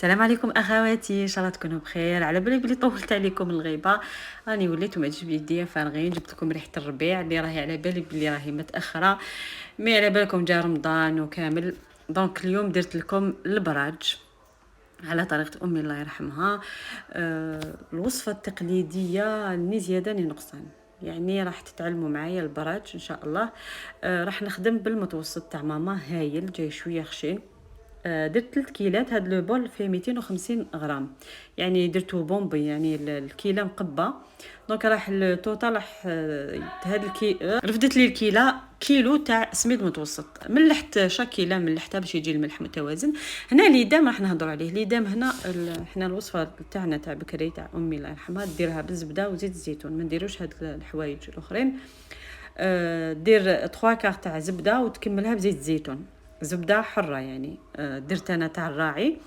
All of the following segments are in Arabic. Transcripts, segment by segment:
السلام عليكم اخواتي، ان شاء الله تكونوا بخير. على بالي بلي طولت عليكم الغيبه، راني وليت معجب بيديا فارغين. جبت لكم ريحه الربيع اللي راهي على بالي بلي راهي متاخره، مي على بالكم جا رمضان وكامل. دونك اليوم درت لكم البراج على طريقه امي الله يرحمها. الوصفه التقليديه ني زياده ني نقصان، يعني راح تتعلموا معايا البراج ان شاء الله. راح نخدم بالمتوسط تاع ماما، هايل جاي شويه خشين. درت 3 كيلات. هاد لو بول فيه 250 غرام، يعني درتو بومبي، يعني الكيله مقبه. دونك راح التوتال راح هاد رفدت لي الكيله كيلو تاع سميد متوسط. ملحت شاكيله ملحتها باش يجي الملح متوازن. هنا ليدام راح نهضروا عليه. ليدام هنا حنا الوصفه تاعنا تاع بكري تاع امي الله يرحمها، ديرها بالزبده وزيت الزيتون، ما نديروش هاد الحوايج الاخرين. دير 3 كار تاع زبده وتكملها بزيت الزيتون، زبده حره يعني. درت انا تاع الراعي،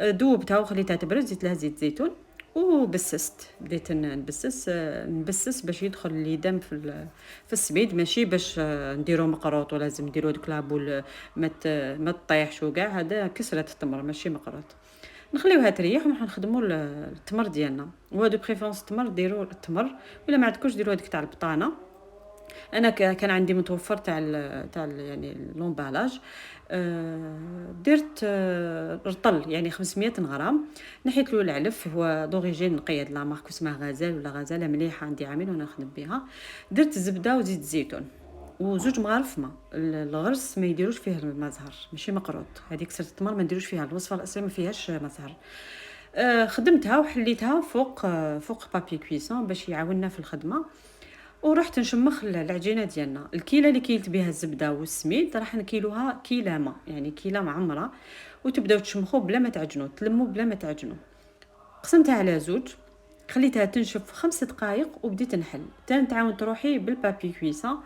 دوبتها وخليتها تبرد، زدت لها زيت زيتون وبسست. بديت نبسس باش يدخل الليدام في السميد، ماشي باش نديرو مقروط ولازم نديرو ديك لابول ما تطيحش وكاع. هذا كسره التمر ماشي مقروط. نخليوها تريح ونروحو نخدموا التمر ديالنا. دو بريفيرونس التمر ديروا التمر، ولا ما عندكوش ديروا هذيك تاع البطانه. انا كان عندي متوفر يعني لومبالاج. درت رطل يعني 500 غرام. نحيت له العلف، هو دوريجين نقيه لا مارك اسمها غزال ولا غزاله مليحه، عندي عامين وانا نخدم بها. درت الزبده وزيت الزيتون وزوج مغارف ما. الغرس ما يديروش فيه الماء زهر، ماشي مقروط. هذيك سرت التمر ما نديروش فيها، الوصفه الاصليه ما فيهاش ماء زهر. خدمتها وحليتها فوق بابي كويسون باش يعاوننا في الخدمه. ورحت نشمخ العجينه ديالنا. الكيله اللي كيلت بها الزبده والسميد راح نكيلوها كيله ما، يعني كيله معمره، وتبداو تشمخوا بلا ما تعجنوا، تلموا بلا ما تعجنوا. قسمتها على زوج، خليتها تنشف 5 دقائق وبديت نحل. تعاونت روحي بالبابي كويسون.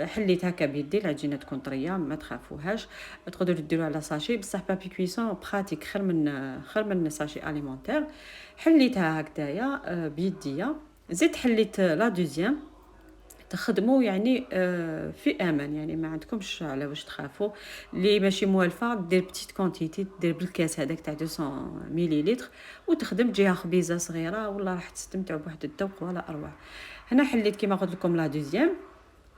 حليت هكا بيدي، العجينه تكون طريه ما تخافوهاش. تقدروا ديروها على ساشي، بصح بابي كويسون براتيك خير من ساشي اليمونتير. حليتها هكذايا بيديا. زدت حليت لا دوزيام. تخدموا يعني في امان، يعني ما عندكمش على واش تخافوا. اللي ماشي موالفه دير بتيت كونتيتي، دير بالكاس هذاك تاع 200 مليلتر وتخدم تجيها خبيزه صغيره، والله راح تستمتعوا بواحد الذوق ولا اروع. هنا حليت كيما قلت لكم لا دوزيام.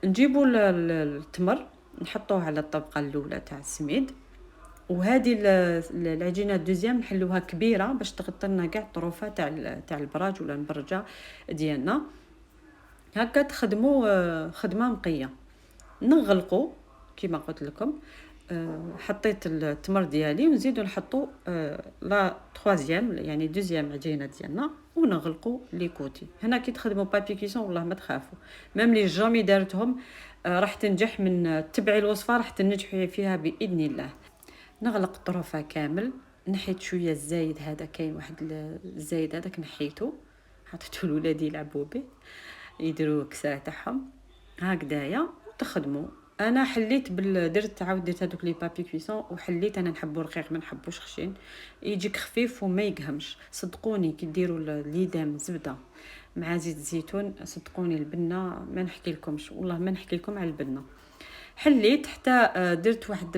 نجيبوا التمر نحطوه على الطبقه الاولى تاع السميد، وهذه العجينه الدوزيام نحلوها كبيره باش تغطي لنا كاع الطروفه تاع البراج ولا المبرجه ديالنا. هكا تخدموا خدمه نقيه. نغلقوا كيما قلت لكم. حطيت التمر ديالي ونزيدو نحطو لا تروازيام يعني دوزيام عجينه ديالنا، ونغلقوا لي كوتي. هنا كي تخدموا بابي كيسون والله ما تخافوا، ميم لي جامي دارتهم راح تنجح. من تبعي الوصفه راح تنجحي فيها باذن الله. نغلق الطروفه كامل. نحيت شويه الزايد، هذا كاين واحد الزايد هذاك نحيته، حطيته لولادي يلعبوا به يديروا كسره تاعهم هكذايا وتخدموا. انا حليت درت هذوك لي بابي كويسون، وحليت انا نحبو رقيق ما نحبوش خشين، يجيك خفيف وما يقهمش. صدقوني كي ديروا الليدام زبده مع زيت الزيتون، صدقوني البنه ما نحكي لكمش، والله ما نحكي لكم على البنه. حليت حتى درت واحد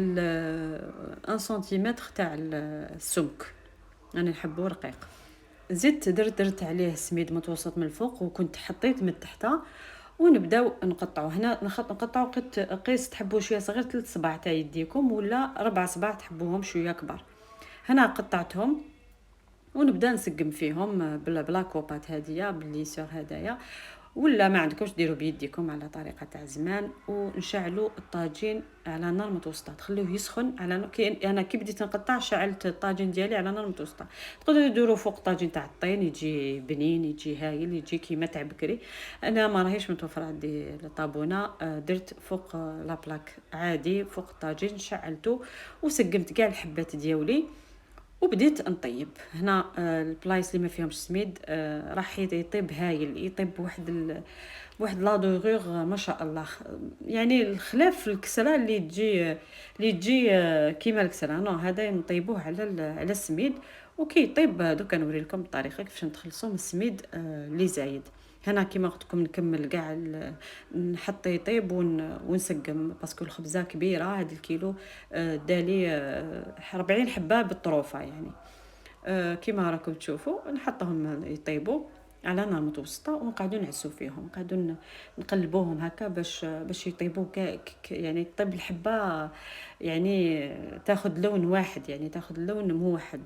1 سنتيمتر تاع السمك، انا نحبو رقيق. زدت درت عليه سميد متوسط من الفوق، وكنت حطيت من تحت. ونبداو نقطعوا. هنا نقطعوا قيس تحبوا شويه صغير، 3 صباع تاع يديكم ولا 4 صباع تحبوهم شويه كبار. هنا قطعتهم ونبدا نسقم فيهم بلا كوبات هاديه بالليسور هدايا، ولا ما عندكمش ديروا بيديكم على طريقه تاع زمان. ونشعلوا الطاجين على نار متوسطه، تخلوه يسخن على انا كي بديت نقطع شعلت الطاجين ديالي على نار متوسطه. تقدروا ديروا فوق طاجين تاع الطين يجي بنين، يجي هايل، يجي كيما تاع بكري. انا ما راهيش متوفره عندي الطابونه. درت فوق لا بلاك عادي فوق الطاجين، شعلته وسقمت كاع الحبات ديالي وبديت نطيب. هنا البلايص اللي ما فيهمش سميد راح يطيب هايل، يطيب بواحد لا دوغور ما شاء الله. يعني الخلاف في الكسره اللي تجي كيما الكسره نو، هذا نطيبوه على السميد. وكي يطيب دوكا نوري لكم الطريقه كيفاش نتخلصوا من السميد اللي زايد. هنا كيما قلت لكم نكمل كاع نحط يطيب ونسقم، باسكو الخبزه كبيره. هذا الكيلو دالي 40 حبه بالطروفه يعني. كيما راكم تشوفوا نحطهم يطيبوا على نار متوسطه ونقعدوا نعسوا فيهم، نقعدوا نقلبوهم هكا باش يطيبوا يعني طيب الحبه، يعني تاخذ لون واحد، يعني تاخذ لون موحد.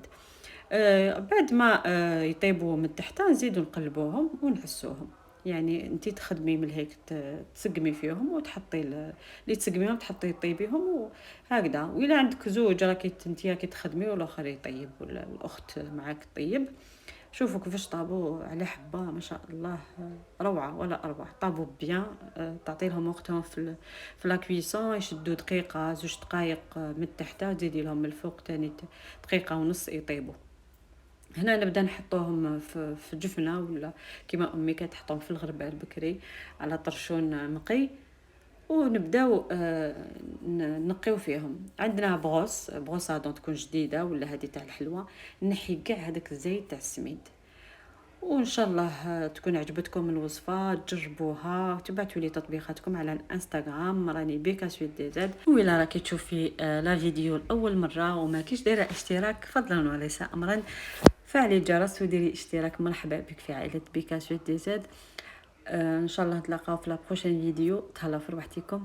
بعد ما يطيبوا من تحت نزيدوا نقلبوهم ونعسوهم. يعني انتي تخدمي من هيك تسقمي فيهم وتحطي اللي تسقميهم تحطي طيبيهم وهكذا. وإلا عندك زوج راكي انتي راكي تخدمي والاخر يطيب ولا الاخت معاك تطيب، شوفوا كيفاش طابوا على حبه ما شاء الله، روعه ولا اروع. طابوا بيان، تعطي لهم وقتهم في لا كويسون، يشدوا دقيقه زوج دقائق من تحت، تزيدي لهم من الفوق تاني دقيقه ونص يطيبوا. هنا نبدا نحطوهم في جفنه ولا كيما امي كتحطهم في الغربال بكري على طرشون نقي، ونبداو نقيو فيهم. عندنا بغوصه تكون جديده ولا هذه تاع الحلوه، نحي كاع هذاك الزيت تاع السميد. وان شاء الله تكون عجبتكم الوصفه، تجربوها، تبعتوا لي تطبيقاتكم على الانستغرام، راني بيكا سويت دي زاد. وإلا راكي تشوفي لا فيديو لاول مره وما كيش دايره اشتراك، فضلا وليس امرا فعلي الجرس وديري اشتراك. مرحبا بك في عائله بيكا سويت دي زاد. ان شاء الله نتلاقاو في لا بروشين فيديو. تهلاو في روحتكم.